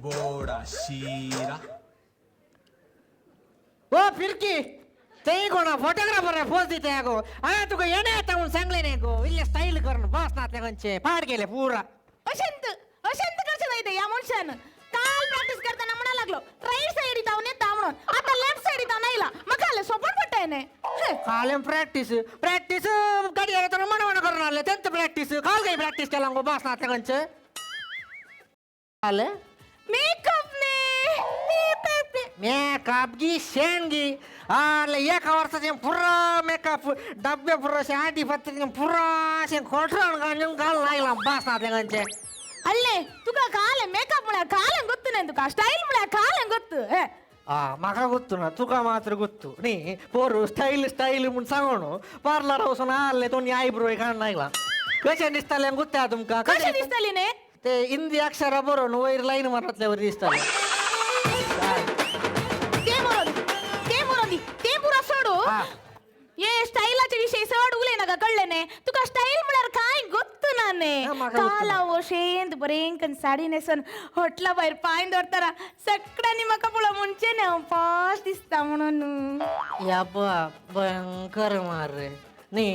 गोडा शिरा ओ फिरकी ते कोणा फोटोग्राफर पोच देते गो आ तुका येणे आता म्हणून सांगले नाही गो इल्ले स्टाईल करून बस नातले गंचे फाड गेले पुरा अशंत अशंत कसं नाही ते या मनुष्यानं काल प्रॅक्टिस करताना म्हणा लागलो राईट साइड इथं नेता म्हणून आता लेफ्ट साइड इथं नाहीला मग खाले सोपट पट्टाय ने कालेम प्रॅक्टिस प्रॅक्टिस गाडी आले तर मन करून आले त्यांचं प्रॅक्टिस काल काही प्रॅक्टिस केला गो बस नातले गंचे आले मेकअप ने मेकअप गी शेणगी आले एका वर्षाचे पुरा मेकअप डब्बे पुराशे आधी पत्ते पुरा असे खोटरण घालून घाल लागला बस नातले गंचे अल्ले तुका काले मेकअप मुळे काले ಗೊತ್ತು ने तुका स्टाईल मुळे काले ಗೊತ್ತು माका ಗೊತ್ತು ना तुका मात्र ಗೊತ್ತು नी पोरू स्टाईल स्टाईल म्हणून सांगणो पार्लर वसून आले तो आयब्रो काढ लागला कशा दिसताले गुत्त्या तुमका कशा दिसताली ने ते हिंदी अक्षरा बरोबर वैर लाईन मारतल्यावर दिसताले ते पुरा सोडू ये स्टाईलाचे विषय सोड उले नका कळलेने तुका स्टाईल म्हळ्यार काय ಗೊತ್ತು नाने काला ओशेंत बरेंकन साडी नेसन होटला बाहेर पाय दौरतारा सगळ्यांनी म्हाका पुळा ಮುಂಚೆನೆ पास दिसता म्हणून या बाप भयंकर मार रे नी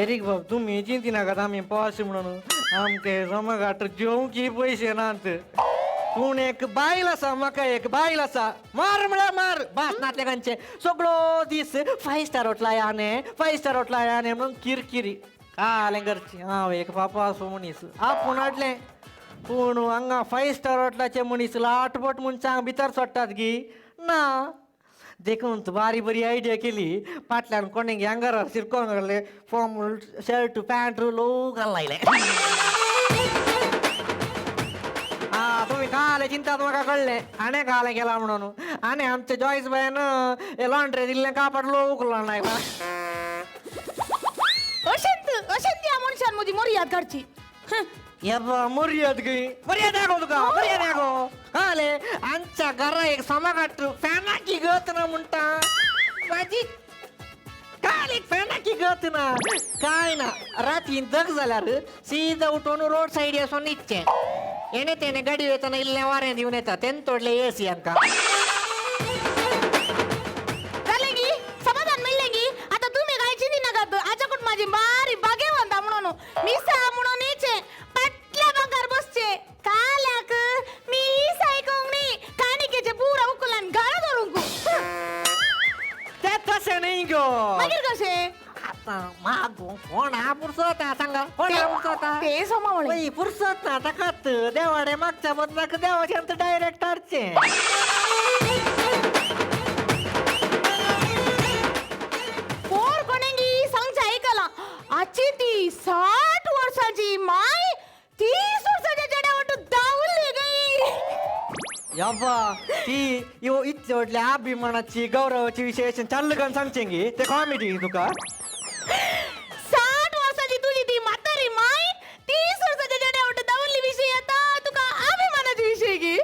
एरिक बाब तुम्ही चिंती नका आम्ही पास म्हणून आमके जमागाट जेवू की पैसे नात तून एक बाईल असा मका एक बाईल असा मार म्हणा मार भाषणातल्या गांचे सगळो दिस 5 स्टार होटला याने 5 स्टार होटला याने म्हणून किरकिरी काले घरची हा एक पापा असो मनीस आपण अडले पूण हांगा 5 स्टार होटलाचे मनीसला आठपट म्हणून चांग भितर सोडटात गी ना देखून तू बारी बरी आयडिया केली फाटल्यान कोणी हँगरार शिरकोन घालले फॉर्मल शर्ट पॅन्ट लो घालायले तुम्ही काले चिंता तुम्हाला कळले आणि काले गेला म्हणून आणि आमच्या जॉईस बायन लॉन्ड्री दिले कापड लो उकला नाही अशंत या मनुष्यान मुझी मर्याद करची मर्याद गई मर्याद दाखव तुका मर्याद दाखव काले आमच्या घरा एक समागाट फॅनाकी गत ना म्हणता माझी काल एक फॅनाकी गत ना काय ना रात्री जग झाल्यार सीधा उठून रोड साईड येसून निघचे येणे त्याने गाडी येताना इल्ल्या वाऱ्या देऊन येतात त्यांनी तोडले एसी अंका झालेगी समाधान मिळलेगी आता तुम्ही काय चिंती नका आजकडून माझी बारी बागे म्हणता म्हणून मी सा म्हणून येचे पटल्या बंगार बसचे काल्याक मी सायकोंगनी कानिकेचे पुरा उकलन गाळ धरून ते तसे नाही गो मागीर कसे आता मागो कोण हा पुरसत सांगा कोण हा पुरसत ते सोमावळे पुरसत ना टाकात देवाडे मागच्या बदलाक देवाच्या डायरेक्ट टारचे पोर कोणेगी सांगच्या ऐकला आजची ती 60 वर्षाची माय 30 वर्षाच्या जड्यावर दावली गई यब्बा ती यो इच्छे वाटल्या अभिमानाची गौरवाची विशेष चाललं का सांगचे गी ते कॉमेडी तुका 60 वर्षाची तुझी ती म्हातारी माय 30 वर्षाच्या जड्यावर दावली विषय आता तुका अभिमानाची विषय गी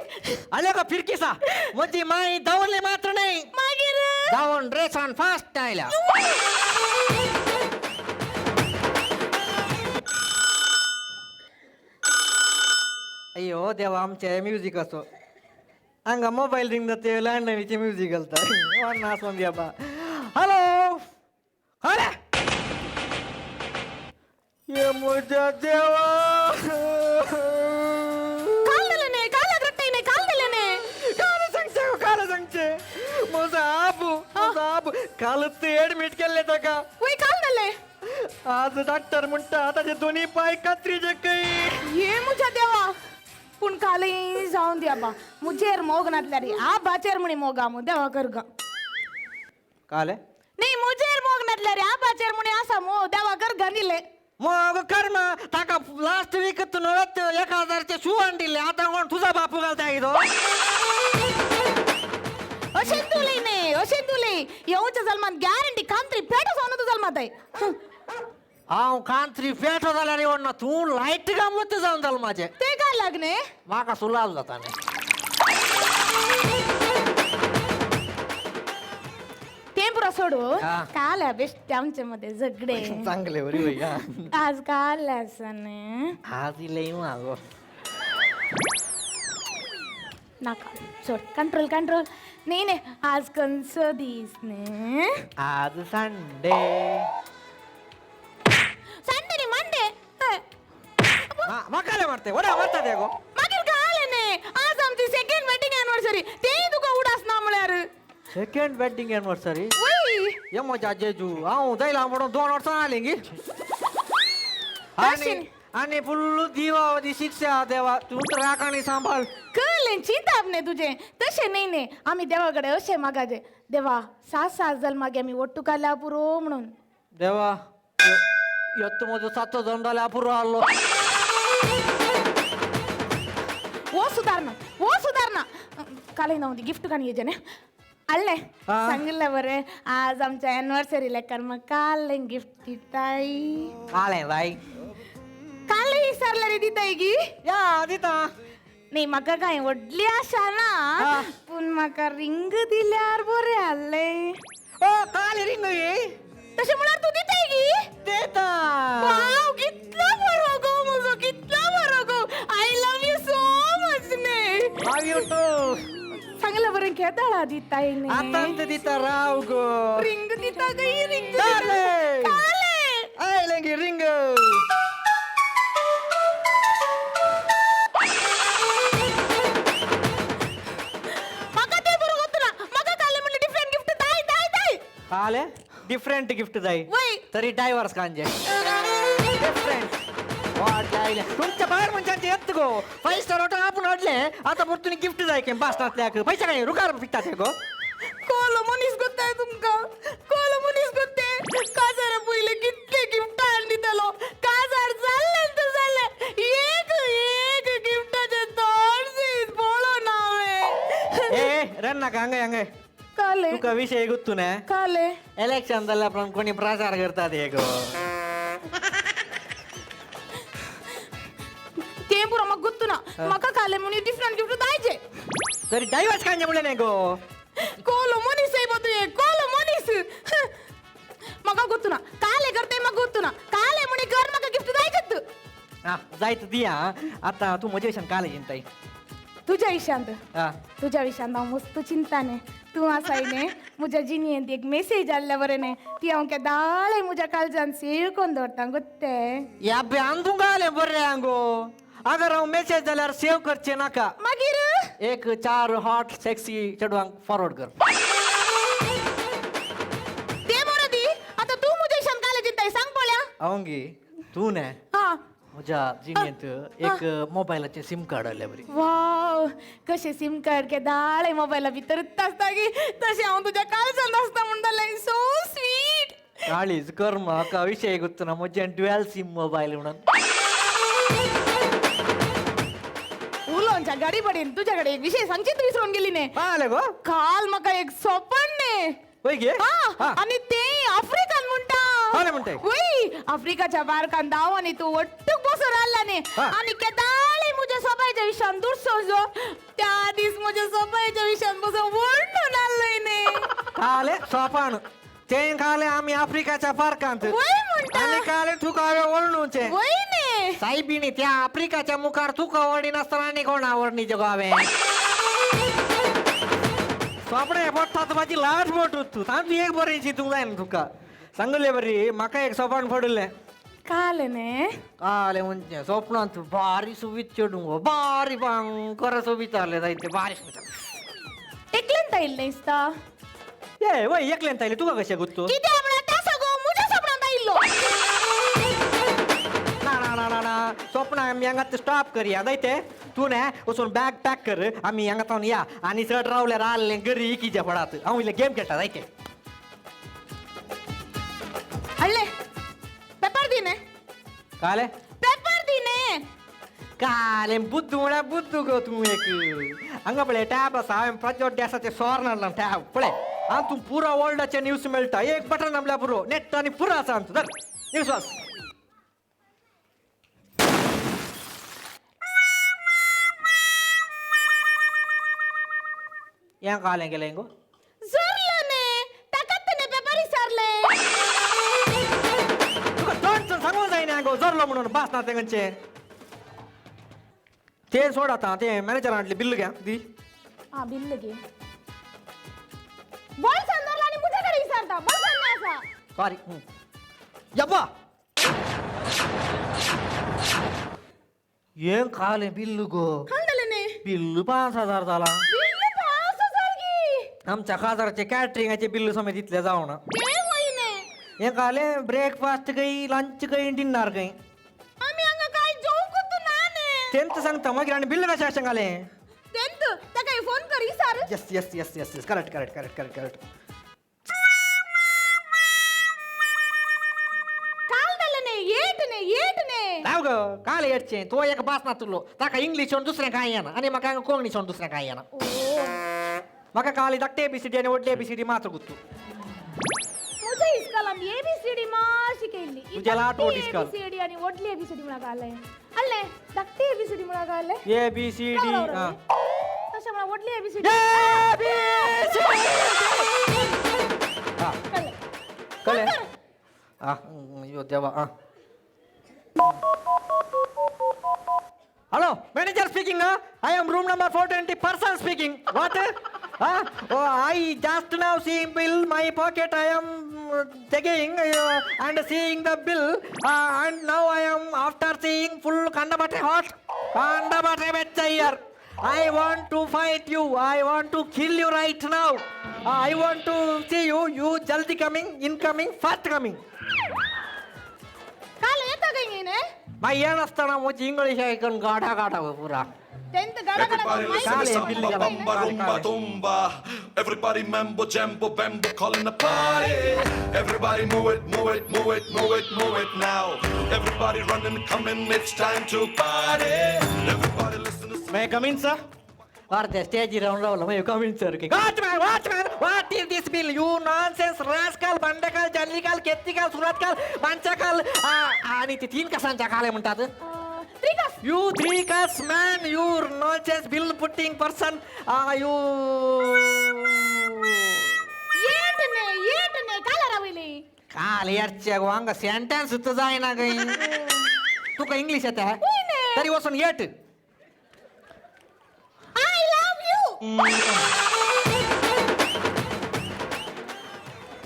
आले का फिरकीसा मोठी माई धावले मात्र नाही मागीर धावून ड्रेस ऑन फास्ट आयला अय्यो देवा आमचे म्युझिक असो हंगा मोबाईल रिंग जाते लँडलाईनचे म्युझिक घालता असं द्या बा हॅलो हॅलो ये मोठ्या देवा काल दिले ने काल रट्टे ने काल दिले ने काल सांगते माझा आबू काल ते ऍडमिट केले का वय काल दिले आज डॉक्टर म्हणता त्याचे दोन्ही पाय कात्रीचे काही ये मुझ्या देवा पुण काली जाऊन द्या बा मुझेर मोगनातल्या रे आ बाचेर म्हणे मोगा मु देवा कर ग काले नाही मुझेर मोगनातल्या रे आ बाचेर म्हणे असा मो देवा कर गनिले मग कर्म ताका लास्ट वीक तू 1000चे शू आणले आता कोण तुझा बापू घालता येतो अशे तुले येऊच्या जन्मात गॅरंटी कांत्री पेटो सोनं तू जन्मात आहे हांव कांत्री पेटो जाल्यार येवना तू लाईट गमत जावन जाल माझे ते काय लागणे माका सुलाव जाता नाही ते पुरा सोडू हा. काल बेस्ट आमच्या मध्ये झगडे चांगले बरी होई का आज काल असने आज लई मागो नाका सोड कंट्रोल कंट्रोल नाही नाही आज कंस दिसने आज संडे संडे मंडे मकाले मारते ओढा मारतात गो मागील काय नाही आज आमची सेकंड वेडिंग अॅनिव्हर्सरी ते तुका उडास ना म्हळ्यार सेकंड वेडिंग एनिवर्सरी वय ये मजा जेजू हांव जायला म्हणून 2 वर्सां आली गी आणि फुल्ल दिवावधी शिक्षा देवा तू तर राखाणी सांभाळ कळले चिंतापणे तुझे तसे नाही नाही आम्ही देवाकडे असे मागाचे देवा 7 जन्मागे आम्ही ओट्टू काल्या पुरो म्हणून देवा यत्तु माझं 7 जन्माला अपुरो आलो ओ सुधारणा काले नव्हती गिफ्ट काणी येते ना अल्ले सांगितलं बरे आज आमच्या अॅनिव्हर्सरीला कर मग काल गिफ्ट दिताई आले बाई काल विसरलं रे दिताई की या दिता नाही म्हाका काय वडली आशा ना पण म्हाका रिंग दिल्यार बरे आले ओ काल रिंग ये तसे म्हणाल तू दिताई की देता वाव कितना बरो गो मुझो कितना बरो गो आय लव्ह यू सो मच ने लव यू टू चांगलं बरं घेताळा दिताईने आता दिता राव गो रिंग दिता गई रिंग काले काले आय लेंगी रिंग मका ते बरं होतं ना मका काले म्हणले डिफरंट गिफ्ट दाई दाई दाई काले डिफरेंट गिफ्ट जाई वय तरी डायव्हर्स कांजे डिफरेंट वाट जायले तुमच्या बाहेर म्हणजे येत गो 5 स्टार हॉटेल आपण अडले आता बरं तुम्ही गिफ्ट जाय की बासनातल्या पैसा काय रुकार पिटाते गो कोलो मनीस गोत्ताय तुमका कोलो मनीस गोत्ते काजारा पहिले कितले गिफ्ट आणली त्यालो काजार चालले तर चालले एक गिफ्टाचे तोडसीत बोलो नावे ए रन्ना का हंगे काले तुका विषय गुत्तू ना काले इलेक्शन झाल्या पण कोणी प्रचार करतात हे गो ते पुरा मग गुत्तू ना मका काले मुनी डिफरंट गिफ्ट दायचे तरी डायव्हर्स कांजे मुळे नाही गो कोलो मनीस आहे बतू कोलो मनीस मका गुत्तू ना काले करते मग गुत्तू ना काले मुनी घर मका गिफ्ट दायचे हा जायचं दिया आता तू मजेशन काल येईन ताई तुझ्या ईशांत हा तुझ्या विषयांना मस्त चिंताने तू असाईने मुझ्या जिनी एक मेसेज आल्या बरे ने ती अवके दाळे मुझ्या काळजान सेव कोण दवरता गुत्ते या बयान दूंगा आले बरे आंगो अगर हम मैसेज झाल्यावर सेव्ह करचे नाका मागीर एक 4 हॉट सेक्सी चढवांग फॉरवर्ड कर ते बरं दी आता तू मुझ्या ईशान काले चिंताय सांग पळ्या अवंगी तू ने हा माझ्या जिनेत एक मोबाईलचे सिम कार्ड आले बरी वाव कसे सिम कार्ड के दाळे मोबाईला भितर असता की तसे हांव तुझ्या काळजान असता म्हणटालें सो स्वीट काळीज कर म्हाका विषय गुत्तो ना म्हजे ड्युअल सिम मोबाईल म्हणून उलोनच्या गाडी पडेन तुझ्याकडे एक विषय सांगशीत विसरून गेली ने आले गो काल म्हाका एक स्वप्न ने होय गे हा आणि ते आफ्रिकन म्हणता कोण म्हणते वय आफ्रिकाच्या बारकान दाव आणि तू वट्टूक बसून राहिला ने आणि केदाळे मुझ्या सोबाईच्या विषयान दूर सोजो त्या दिस मुझ्या सोबाईच्या विषयान बसून वर्णन आलंय ने काले सोपान ते काले आम्ही आफ्रिकाच्या पार्कांत वय म्हणता आणि काले तू कावे ओळणूचे वय ने साहेबीने त्या आफ्रिकाच्या मुखार तुका वडी नसताना आणि कोण आवडणी जगावे सोपडे पडतात माझी लाज बोट होत तू एक बरीची तू जाईन तुका सांगले बरी म्हाका एक सोपान पडले काल ने काले म्हणजे स्वप्नात भारी सुवित चढू भारी कर सुवित आले जायते भारी सुवित एकलेंता येईल नाहीसता ए वय एकल्यान ताईले तुका कशे गुत्तो किती आपला त्या सगळं मुझ्या स्वप्नात येईल ना स्वप्न आम्ही अंगात स्टॉप करूया जायते तू ना वचून बॅग पॅक कर आम्ही अंगात या आणि चढ रावल्या राहिले घरी इकीच्या फळात आम्ही गेम खेळता जायते अल्ले पेपर दिने काले पेपर दिने काले बुद्धू म्हणा बुद्धू गो तू एक हंग पळे टॅब असा हांवें प्रज्योड्यासाचे सोरना टॅब पळे हां तू पुरा वर्ल्डाचे न्यूज मेळटा एक बटन आपल्या पुरो नेट आणि पुरा आसा आमचो धर न्यूज वाच या काले गेले गो सरले ने ताकत्तने पेपर सरले तुका दोन सांगून जायना गो जोरलो म्हणून बास ना तेंचे ते सोड आता ते मॅनेजर आणले बिल्ल घ्या दी हा बिल्लगे बोल संदरला आणि मुझ्याकडे विचारता बोल संन्यासा सॉरी यप्पा ఏం కాలే బిల్లుగో हंडलने बिल्लू 5000 झाला बिल्ल पास सारखी आमच्या खासदाराचे कॅटरिंगचे बिल्लू समेत इथले जाऊ ना ते होईने हे काले ब्रेकफास्ट काही लंच काही डिनर काही आम्ही अंग काय जोऊ कुतू नाने त्यांचं सांगता मग आणि बिल्ल कशा सांगाले तेंत त्या काही फोन करी सार yes yes yes yes yes correct correct correct correct correct नाव ग काल येडचे तो एक बास ना तुलो ताका इंग्लिश आणि दुसऱ्या काय येणार आणि मग कोंगणीश आणि दुसऱ्या काय येणार मग काल धाकटे एबीसीडी आणि वडले एबीसीडी मात्र गुत्तू मुझे इसकाल हम एबीसीडी माशी केली तुझ्याला आठवत इसकाल. एबीसीडी आणि वडली एबीसीडी मुळा गाले अल्ले धाकटी एबीसीडी मुळा गाले एबीसीडी हा तशा मुळा वडली एबीसीडी हा कळे हा यो देवा हा Hello, manager speaking. I am room number 420. Person speaking. What? Oh, I just now seeing bill. My pocket. I am taking and seeing the bill. And now I am after seeing full kandabate hot. Kandabate betcha here. I want to fight you. I want to kill you right now. I want to see you. You jaldi coming, incoming, fast coming. काल येता काही ने माय येण असताना मग English ऐकून गाढा गाढा पुरा तेंत गाडा Everybody listen to samba, bamba, rumba, tumba. Everybody mambo, jambo, bambo, calling the party. Everybody move it, move it, move it, move it, move it now. Everybody running, coming, it's time to party. Everybody listen to May I come in, sir? अर्ध्या stage राहून राहिलं मग coming sir की watchman watchman what is this bill you nonsense rascal बंडकाल जल्लीकाल केत्तिकाल सुरतकाल मांचाकाल आणि ते 3 कसांच्या काले म्हणतात त्रिकस यू 3 कस man you nonsense bill putting person you येटने काला राविले काल यारच्या वांग सेंटेन्स तर जाय ना गई तू का इंग्लिश येते तरी वसून येट I love you.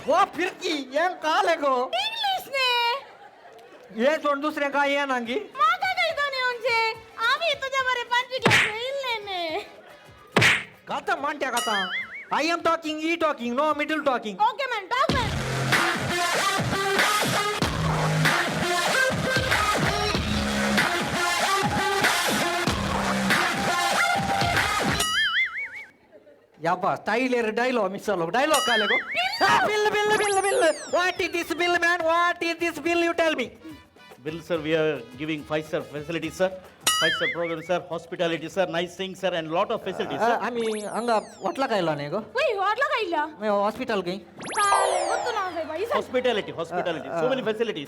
वो फिरकी यें काले गो इंग्लिश ने ये सोड दुसरे काय ये नांगी माका काही दोन्ही उंचे आम्ही तुझ्या बरे 5 क्लास इल्ले ने काता मांट्या काता I am talking, he talking, no middle talking. Okay man talk man याबा स्टाइलर डायलॉग मिसलो डायलॉग काले गो bill what is this bill man what is this bill you tell me Bill, sir, we are giving 5-star facilities, sir. 5-star program, sir. Hospitality, sir. Nice things, sir. And lot of facilities, sir. आम्ही अंगा वाटला कायला नाही गो वही वाटला कायला मी hospital गई काले गोतू ना आहे बाई Hospitality, hospitality. So many facilities.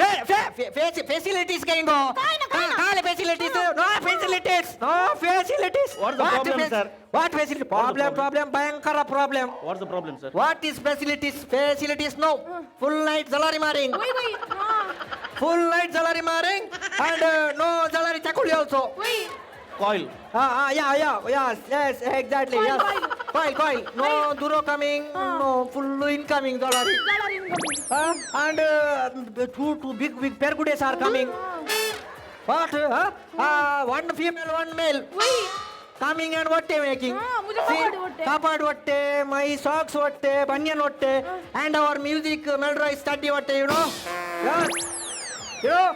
facilities काही गो काय ना. काले facilities no facilities What's the problem, sir? what facility problem भयंकर problem What's the problem, sir? what is facilities no full night salary maring वही वही हां full night salary maring and no salary chakuli also वही Coil. yes exactly Coil, yes coil no duro coming no full incoming salary जाणार income and two big pergudes are coming what one female one male वही coming and what they making मुझे कपड़े वट्टे. कपड़ वट्टे my socks वट्टे banian वट्टे and our music melody study वट्टे you know yes you know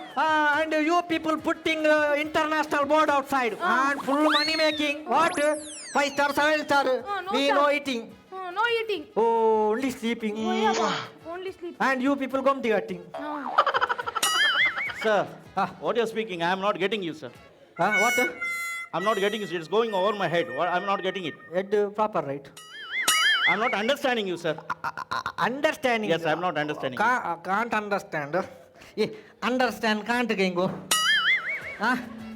and you people putting international board outside and full money making what 5-star 7-star no we star. no eating no eating only sleeping वही अब only sleep and you people come eating Sir, Ah. what you're speaking, I am not getting you, sir. what I'm not getting you, sir. It's going over my head. I'm not getting it. at proper right I'm not understanding you, sir. understanding Yes, I'm not understanding you. can't understand understand can't go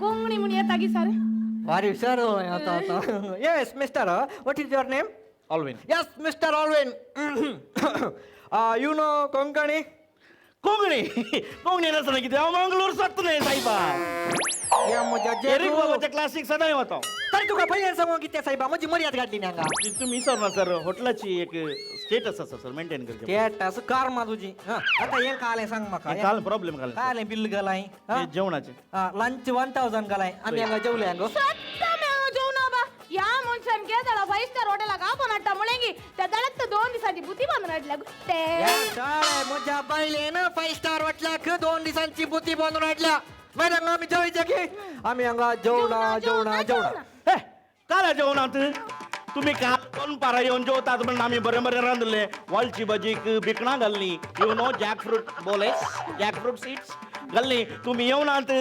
कोंगणी मुनी येता की सारे Very sir yes mister what is your name Alvin. yes Mr. Alvin you know Konkani Konkani Konkani नसताना किती हांव मंगळूर सोदतलें सायबा या म्हज्या Eric जेजू बाबाच्या क्लासीक सदांय वता तरी तुका पयलें सांगू कितें सायबा म्हजी मर्याद घातली न्ही हांगा तुम्ही विसरना सर हॉटेलाची एक स्टेटस आसा सर मेंटेन करचे स्टेटस कार तुजी आतां हें कालें सांग म्हाका काल प्रॉब्लेम काल कालें बिल घालाय जेवणाचे लंच 1000 घालाय आमी हांगा जेवले हांगो सत्ता मेळो जेवणा बा या मनशान केदळा 5 स्टार हॉटेलाक आपण हाडटा मुळेंगी त्या दळत 2 दिसांची बुती बांदून हाडल्या गुट्टे म्हज्या बायलेन 5 स्टार वाटल्याक 2 दिसांची बुती बांदून हाडल्या मागीर हांगा आमी जेवयचे की आमी हांगा जेवणा काला जेवणात तुम्ही काल 2 पारा येवन जेवतात म्हणून आमी बरें बरें रांदले वालची भाजीक भिकणां घालली यू नो जॅकफ्रूट बोलेस जॅकफ्रूट सीड्स घालली तुम्ही येवनात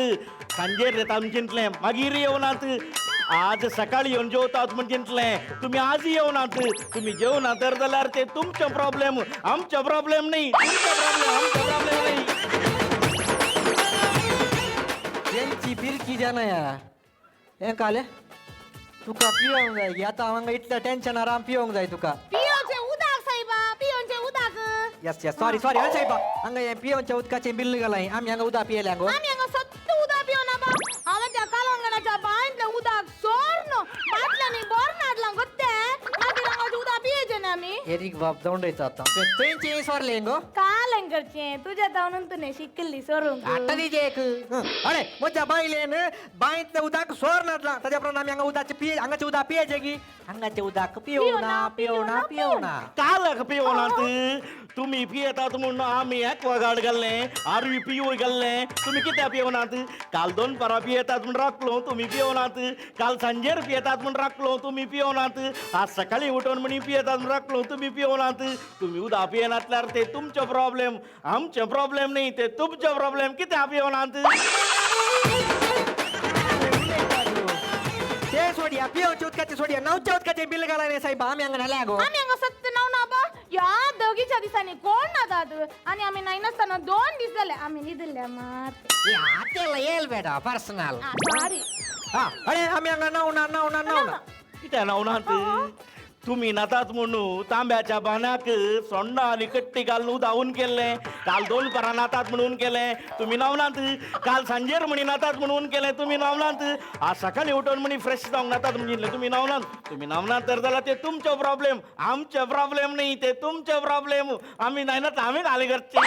सांजेर येता म्हण चिंतलें मागीर येवनात आज सकाळी येवन जेवतात म्हण चिंतलें तुम्ही आज येवनात तुम्ही जेवना तर जाल्यार ते तुमचो प्रॉब्लेम आमचो प्रॉब्लेम न्ही तुमचो प्रॉब्लेम आमचो प्रॉब्लेम न्ही तेंची बिरकी जाणाया हें काले तुका पिवंक जाय आता हांगा इतल्या टेन्शनार आम पिवंक जाय तुका पियोचे उदक सायबा पियोचे उदक यस यस सॉरी सॉरी हं सायबा हांगा हें पिवच्या उदकाचें बिल्ल घालाय आमी हांगा उदक पियेल्या गो आम्ही हांगा सत्त उदक पिवना बा हांवें त्या कालवंगणाच्या बांयतलें उदक सोरनो बाटल्यांनी बोरण हाडलां गत्ते मागीर हांगा उदक पियेचें ना आमी एरीक बाप दौंडयता आता तेंची सोरले गो कालंगरचें तुझ्या जावून तुने शिकली सोरूंक आता दिजे एक अरे म्हज्या बायलेन बांयतलें उदक सोर नाडलां ताज्या प्रमाण आमी हांगा उदकाचें हांगाचें उदक पियेचें की हांगाचें उदक पिवना काल पिवनात तुम्ही पियेतात म्हणून आमी एक्वागार्ड घाल्लें आरवी पिवूय घाल्लें तुम्ही कित्याक पिवनात काल 2 पारा पियेतात म्हूण राखलो तुम्ही पिवनात काल सांजेर पियेतात म्हूण राखलो तुम्ही पिवनात आज सकाळी उठोन म्हणी पियेतात म्हूण राखलो तुम्ही पिवनात तुम्ही उदक पियेनातल्यार ते तुमचो प्रॉब्लेम आमचो प्रॉब्लेम न्ही ते तुमचो प्रॉब्लेम कित्याक पिवनात ते सोडया पिवच्या उदकाचें सोडया नवच्या उदकाचें बिल घालाय रे सायबा आमी हांगा नाल्या गो आम्ही हांगा सत्त नाव ना बा या दोगीच्या दिसांनी कोण नातात आणि आम्ही नाही नसताना 2 दीस जाले आम्ही न्हिदल्या मात तेला येल बेटा पर्सनल सॉरी अरे आमी हांगा नावना कित्याक नावनात तुम्ही नातात म्हणून तांब्याच्या बांद्याक सोंडा आनी कट्टी घालून उदावून केल्लें काल 2 पारा नातात म्हणून केलें तुम्ही नावनात काल सांजेर म्हणी नातात म्हणून केलें तुम्ही नावनात आज सकाळी उठोन म्हणी फ्रेश जावंक नातात म्हणिल्लें तुम्ही नावनात तर जाल्यार ते तुमचो प्रॉब्लेम आमचो प्रॉब्लेम न्ही ते तुमचो प्रॉब्लेम आमी नायनात आमी घाले करचे